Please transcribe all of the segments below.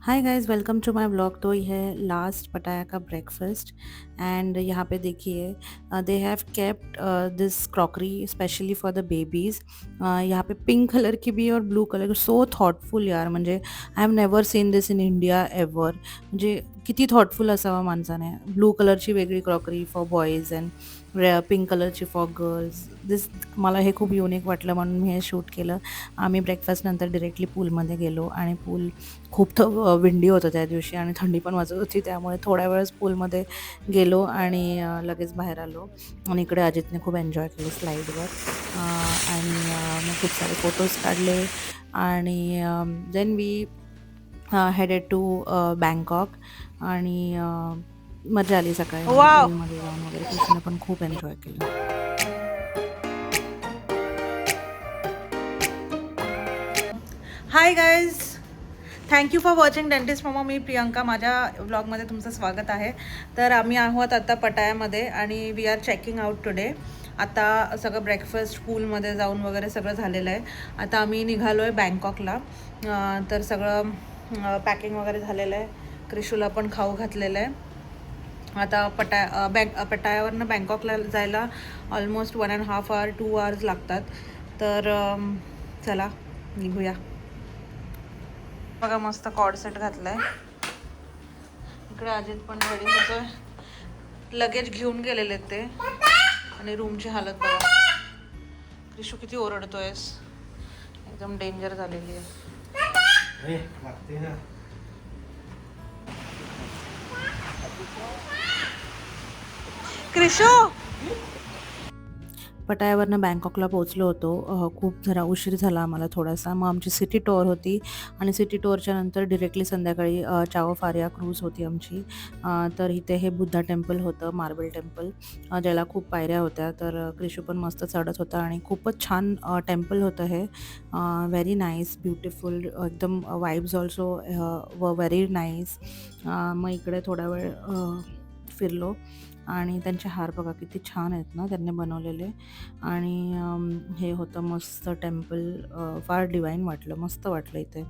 High guys, welcome to my vlog. तो ये है लास्ट पटाया का ब्रेकफास्ट। एंड यहाँ पे देखिए, they have kept this crockery specially for the babies. यहाँ पे पिंक कलर की भी और ब्लू कलर की। सो थॉटफुल यार, म्हणजे I have never seen this in India ever. म्हणजे किती थॉटफुल असावा माणसाने. ब्लू कलरची वेगळी crockery for boys and pink कलरची फॉर गर्ल्स. दिस मला हे खूप युनिक वाटलं म्हणून मी हे शूट केलं. आम्ही ब्रेकफास्ट नंतर डिरेक्टली पूलमध्ये गेलो आणि पूल खूप विंडी होतं त्या दिवशी आणि थंडी पण वाजत होती, त्यामुळे थोड्या वेळच पूलमध्ये गेलो आणि लगेच बाहेर आलो. आणि इकडे अजितने खूप एन्जॉय केलं स्लाईडवर. आणि मग खूप सारे फोटोज काढले आणि then we headed to Bangkok. आणि मजा आली सकाळी, म्हणजे वाव. पूलमध्ये जाऊन वगैरे. कृष्ण पण खूप एन्जॉय केलं. Hi guys, thank you for watching dentist Momo. मी प्रियंका, माझ्या व्लॉगमध्ये तुमचं स्वागत आहे. तर आम्ही आहोत आता पटायामध्ये आणि we are checking out today. आता सगळं ब्रेकफास्ट पूलमध्ये जाऊन वगैरे सगळं झालेलं आहे. आता आम्ही निघालो आहे बँकॉकला. तर सगळं पॅकिंग वगैरे झालेलं आहे. क्रिशूला पण खाऊ घातलेलं आहे. आता पटायावरनं बँकॉकला जायला ऑलमोस्ट 1.5 hour 2 hours लागतात. तर चला निघूया. बघा, मस्त कॉर्ड सेट घातलाय. इकडे अजित पण रेडी होतोय. लगेज घेऊन गेलेले ते. आणि रूमची हालत बघा. क्रिशू किती ओरडतोयस, एकदम डेंजर झालेली आहे. क्रिशू, पटायावरनं बँकॉकला पोहोचलो होतो. खूप जरा उशीर झाला आम्हाला थोडासा. मग आमची सिटी टूर होती आणि सिटी टूरच्या नंतर डिरेक्टली संध्याकाळी चाओ फारिया क्रूज होती आमची. तर इथे हे बुद्धा टेम्पल होतं, मार्बल टेम्पल, ज्याला खूप पायऱ्या होत्या. तर क्रिशू पण मस्त चढत होता आणि खूपच छान टेम्पल होतं हे. व्हेरी नाईस, ब्युटिफुल, एकदम वाईब्स ऑल्सो व व्हेरी नाईस. मग इकडे थोडा वेळ फिरलो. आणि त्यांचे हार बघा किती छान आहेत ना त्यांनी बनवलेले. आणि हे होतं मस्त टेम्पल. फार डिवाईन वाटलं, मस्त वाटलं इथे.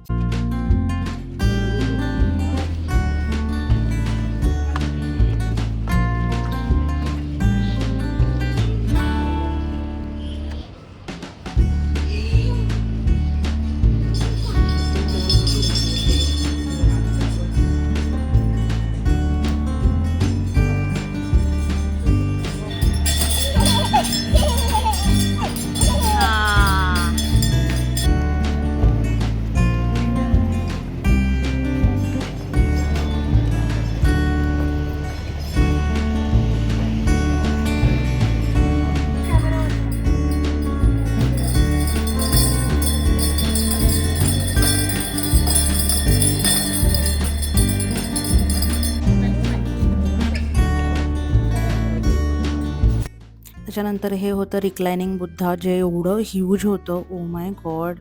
त्याच्यानंतर हे होतं रिक्लायनिंग बुद्धा, जे एवढं ह्यूज होतं. ओ माय गॉड,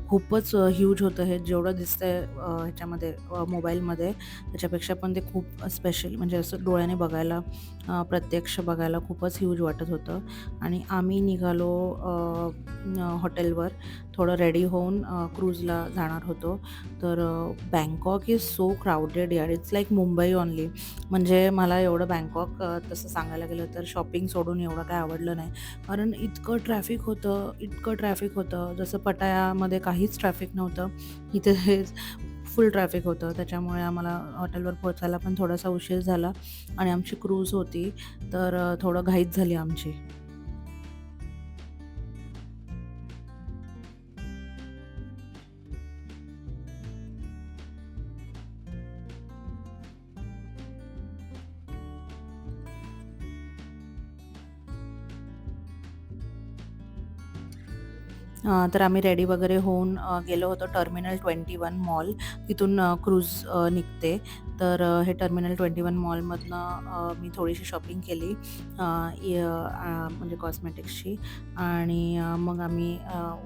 खूपच ह्यूज होतं हे. जेवढं दिसतंय ह्याच्यामध्ये मोबाईलमध्ये, त्याच्यापेक्षा पण ते खूप स्पेशल, म्हणजे असं डोळ्याने बघायला, प्रत्यक्ष बघायला खूपच ह्यूज वाटत होतं. आणि आम्ही निघालो हॉटेलवर, थोडं रेडी होऊन क्रूजला जाणार होतो. तर बँकॉक इज सो क्राऊडेड यार, इट्स लाईक मुंबई ऑनली. म्हणजे मला एवढं बँकॉक तसं सांगायला गेलं तर शॉपिंग सोडून एवढं काय आवडलं नाही. कारण इतकं ट्रॅफिक होतं, इतकं ट्रॅफिक होतं. जसं पटायामध्ये काहीच ट्रॅफिक नव्हतं, इथे हे फुल ट्रॅफिक होतं. त्याच्यामुळे आम्हाला हॉटेलवर पोहोचायला पण थोडासा उशीर झाला. आणि आमची क्रूज होती, तर थोडं घाईच झाली आमची. तर आम्ही रेडी वगैरे होऊन गेलो होतो टर्मिनल 21 मॉल. तिथून क्रूज निघते. तर हे टर्मिनल 21 मॉलमधनं मी थोडीशी शॉपिंग केली, म्हणजे कॉस्मेटिक्सची. आणि मग आम्ही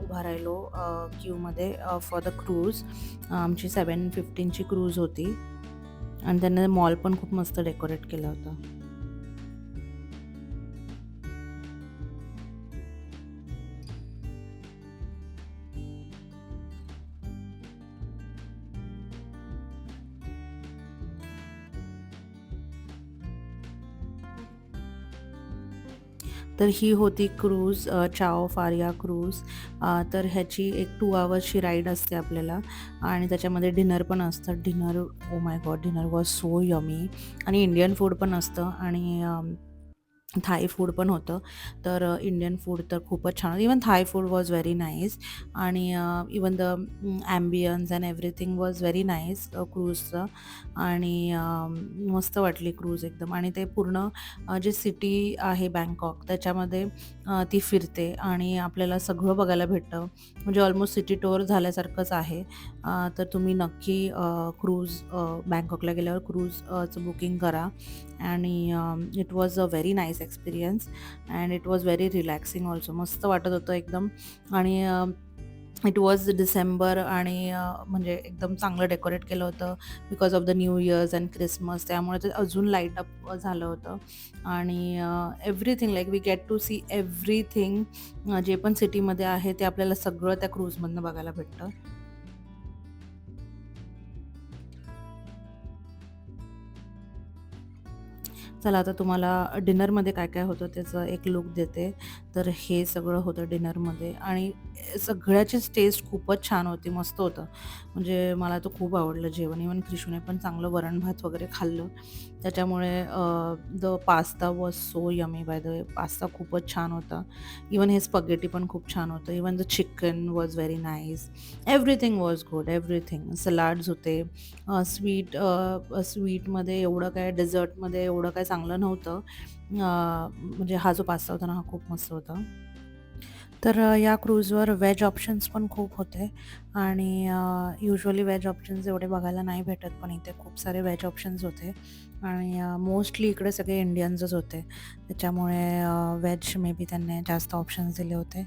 उभा राहिलो क्यूमध्ये फॉर द क्रूज. आमची 7:15ची क्रूज होती. आणि त्यांनी मॉल पण खूप मस्त डेकोरेट केलं होतं. तर ही होती क्रूज, चाओ फारिया क्रूज. तर ह्याची एक 2 आवर्सची राईड असते आपल्याला आणि त्याच्यामध्ये डिनर पण असतं. Dinner, oh my God, dinner was so yummy. आणि इंडियन फूड पण असतं आणि थाई फूड पण होतं. तर इंडियन फूड तर खूपच छान. Even Thai food was very nice. आणि even the ambience and everything was very nice क्रूजचं. आणि मस्त वाटली क्रूज एकदम. आणि ते पूर्ण जे सिटी आहे बँकॉक त्याच्यामध्ये ती फिरते आणि आपल्याला सगळं बघायला भेटतं. म्हणजे ऑलमोस्ट सिटी टूर झाल्यासारखंच आहे. तर तुम्ही नक्की क्रूज, बँकॉकला गेल्यावर क्रूजचं बुकिंग करा. आणि it was a very nice experience and it was very relaxing also. मस्त वाटत होतं एकदम. आणि इट वॉज डिसेंबर आणि म्हणजे एकदम चांगलं डेकोरेट केलं होतं because of the new years and Christmas. त्यामुळे ते अजून लाईट अप झालं होतं. आणि everything like we get to see everything. जे पण सिटीमध्ये आहे ते आपल्याला सगळं त्या क्रूजमधनं बघायला भेटतं. चला आता तुम्हाला डिनरमध्ये काय काय होतं त्याचं एक लुक देते. तर हे सगळं होतं डिनरमध्ये आणि सगळ्याचीच टेस्ट खूपच छान होती, मस्त होतं. म्हणजे मला तर खूप आवडलं जेवण. इवन क्रिशूने पण चांगलं वरण भात वगैरे खाल्लं. त्याच्यामुळे the pasta was so yummy. By the way, pasta खूपच छान होता. इवन हे स्पगेटी पण खूप छान होतं. Even the chicken was very nice. Everything was good, everything. Salads होते. स्वीटमध्ये एवढं काय, डेझर्टमध्ये एवढं काय चांगलं नव्हतं. म्हणजे हा जो पास्ता होता ना, हा खूप मस्त होता. तर या क्रूजवर व्हेज ऑप्शन्स पण खूप होते आणि युजुअली व्हेज ऑप्शन्स एवढे बघायला नाही भेटत, पण इथे खूप सारे व्हेज ऑप्शन्स होते. आणि मोस्टली इकडे सगळे इंडियन्सच होते. त्याच्यामुळे व्हेज मे बी त्यांनी जास्त ऑप्शन्स दिले होते.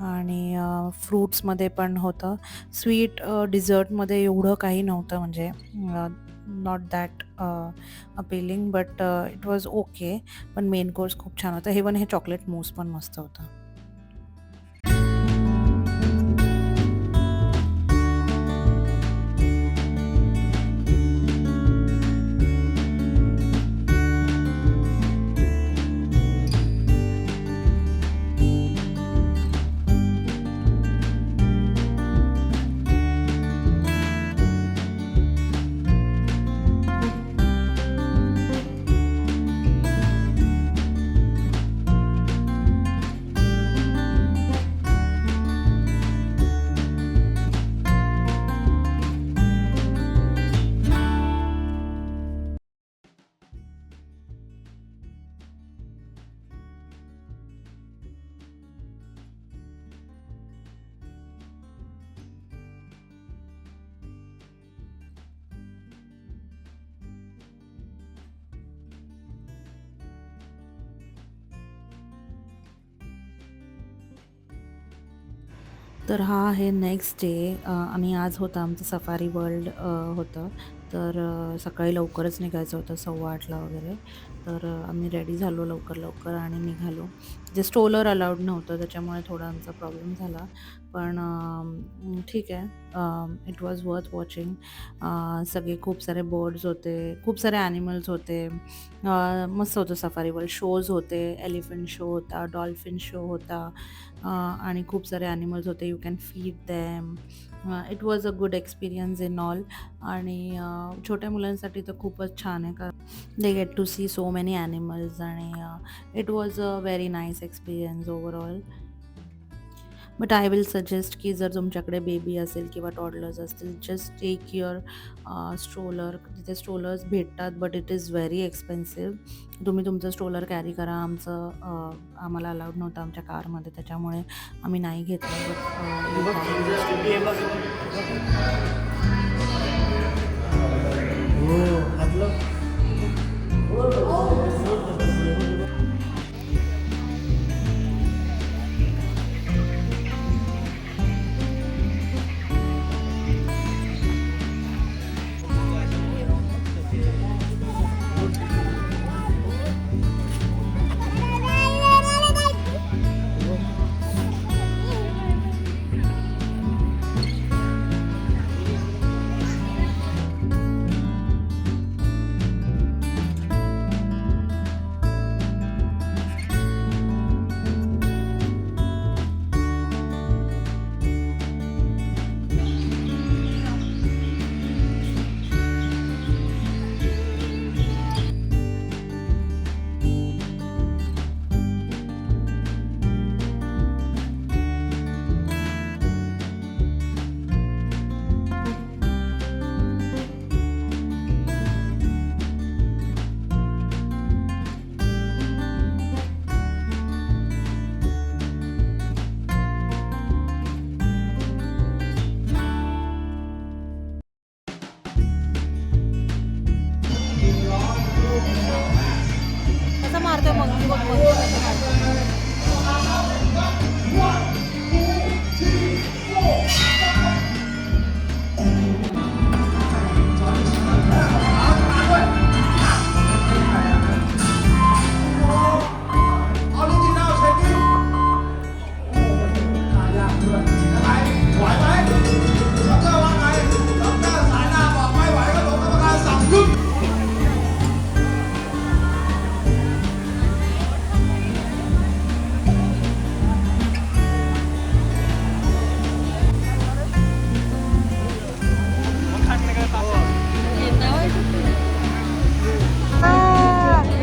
आणि फ्रूट्समध्ये पण होतं. स्वीट डिझर्टमध्ये एवढं काही नव्हतं, म्हणजे not that appealing, but it was okay. पण मेन कोर्स खूप छान होतं. इवन हे चॉकलेट मूस पण मस्त होतं. तर हा आहे नेक्स्ट डे. आणि आज होतं आमचं सफारी वर्ल्ड होतं. तर सकाळी लवकरच निघायचं होतं, 8:15 वगैरे. तर आम्ही रेडी झालो लवकर लवकर आणि निघालो. जे स्ट्रोलर अलाउड नव्हतं त्याच्यामुळे थोडा आमचा प्रॉब्लेम झाला. पण ठीक आहे. It was worth watching. सगळे खूप सारे बर्ड्स होते, खूप सारे ॲनिमल्स होते. मस्त होतं सफारी वर्ल्ड. शोज होते, एलिफंट शो होता, डॉल्फिन शो होता. आणि खूप सारे ॲनिमल्स होते. You can feed them. It was a good experience in all. आणि छोट्या मुलांसाठी तर खूपच छान आहे, कारण they get to see so many animals. आणि it was a very nice experience overall. But I will suggest की जर तुमच्याकडे बेबी असेल किंवा टॉडलर्स असतील, जस्ट टेक युअर स्ट्रोलर. तिथे स्ट्रोलर्स भेटतात, but it is very expensive. तुम्ही तुमचं स्ट्रोलर कॅरी करा. आम्हाला अलाउड नव्हतं आमच्या कारमध्ये, त्याच्यामुळे आम्ही नाही घेतलं.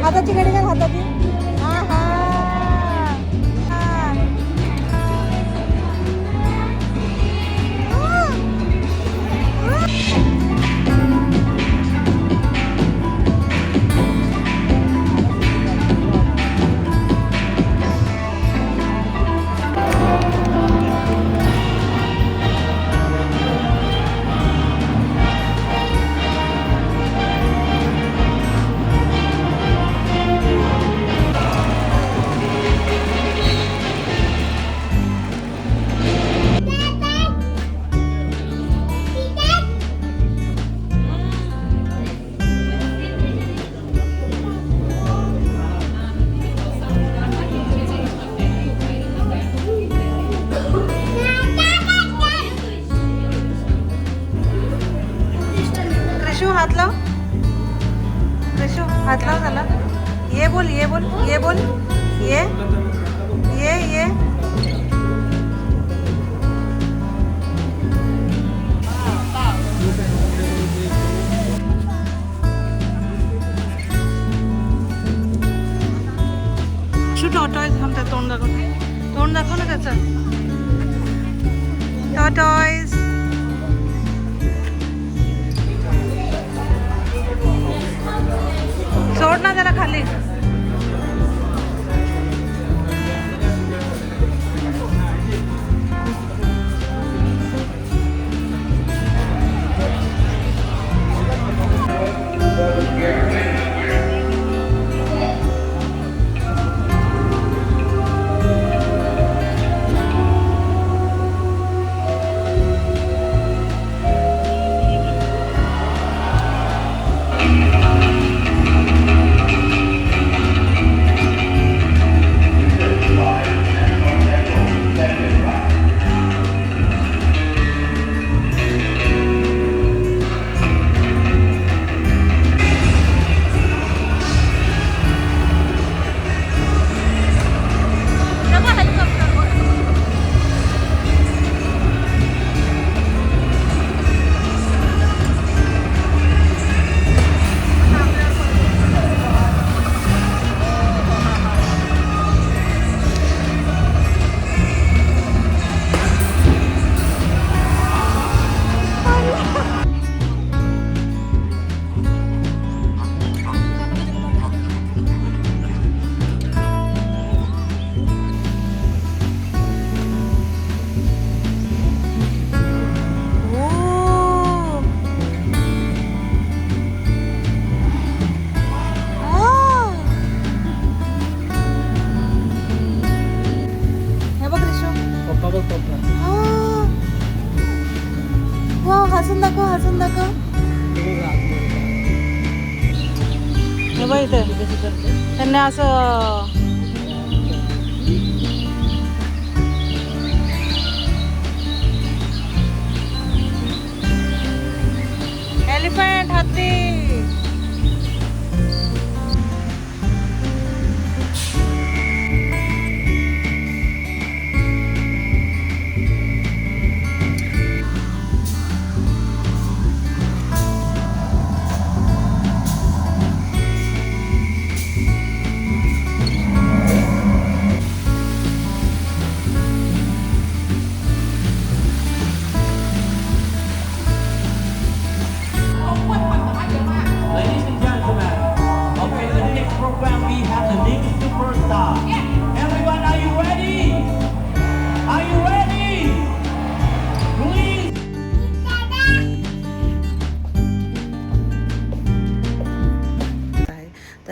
हाताची घडी काय हाताची हात लाव कृषू हात लाव झाला ये बोल ये बोल ये बोल ये ये शू टॉटॉयज हम त्या तोंड दाखव ना त्याचं टॉटॉयज सोड ना त्याला खाली हसून दाखव हे बघ इथे त्यांनी असं एलिफंट हत्ती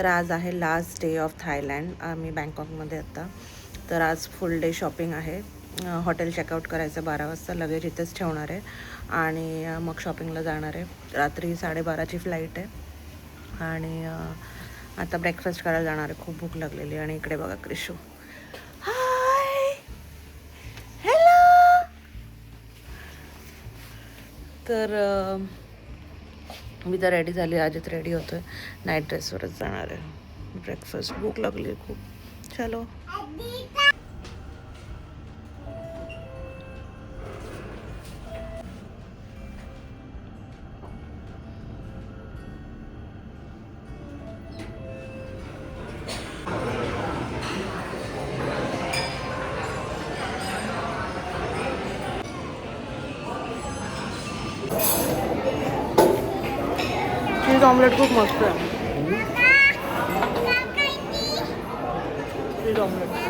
तर आज आहे लास्ट डे ऑफ थायलंड. आम्ही बँकॉकमध्ये आता. तर आज फुल डे शॉपिंग आहे. हॉटेल चेकआउट करायचं 12 वाजता, लगेच इथेच ठेवणार आहे आणि मग शॉपिंगला जाणार आहे. रात्री 12:30ची फ्लाईट आहे आणि आता ब्रेकफास्ट करायला जाणार आहे. खूप भूक लागलेली. आणि इकडे बघा क्रिशू. हाय, हॅलो. तर मी तर रेडी झाली. अजित रेडी होतोय. नाईट ड्रेसवरच जाणार आहे. ब्रेकफास्ट. भूक लागली खूप. चलो. चीज ऑमलेट खूप मस्त आहे. चीज ऑमलेट.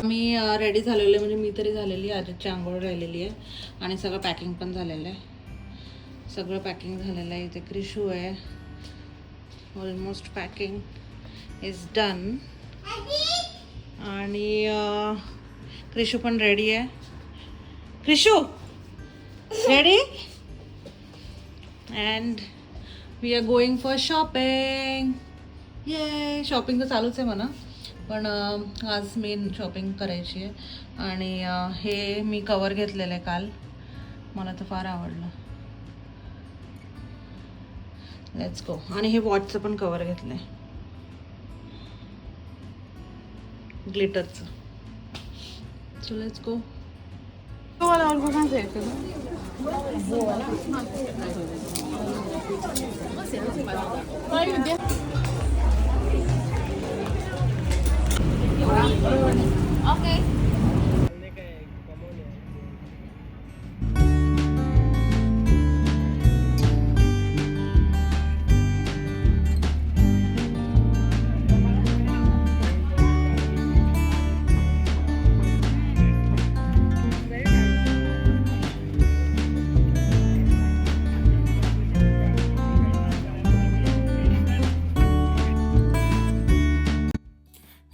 मी रेडी झालेले, म्हणजे मी तरी झालेली. आजची आंघोळ राहिलेली आहे आणि सगळं पॅकिंग पण झालेलं आहे. सगळं पॅकिंग झालेलं आहे. इथे क्रिशू आहे. Almost packing is done. आणि क्रिशू पण रेडी आहे. Krishu ready. And we are going for shopping. ये शॉपिंग तर चालूच आहे म्हणा, पण आज मेन शॉपिंग करायची आहे. आणि हे मी कवर घेतलेलं आहे काल. मला तर फार आवडलं. Let's go. आणि हे वॉचचं पण कवर घेतलं आहे, ग्लिटरचं. So let's go. Okay.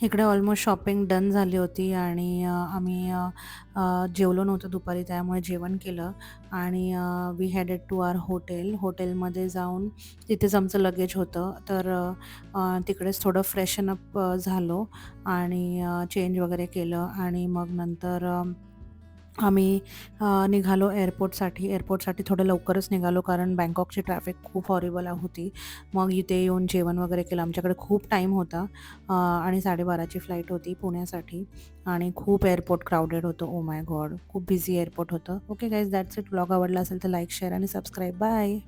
इकडे ऑलमोस्ट शॉपिंग डन झाली होती आणि आम्ही जेवलो नव्हतो दुपारी, त्यामुळे जेवण केलं आणि we headed to our hotel. हॉटेलमध्ये जाऊन तिथेच आमचं लगेज होतं, तर तिकडेच थोडं फ्रेशन अप झालो आणि चेंज वगैरे केलं आणि मग नंतर आम्ही निघालो एअरपोर्टसाठी थोडं लवकरच निघालो, कारण बँकॉकची ट्रॅफिक खूप हॉरिबल होती. मग इथे येऊन जेवण वगैरे केलं. आमच्याकडे खूप टाईम होता आणि 12:30ची फ्लाईट होती पुण्यासाठी आणि खूप एअरपोर्ट क्राउडेड होतं. Oh my God! खूप बिझी एअरपोर्ट होतं. Okay guys, that's it. Vlog आवडला असेल तर लाईक, शेअर आणि सबस्क्राईब. बाय.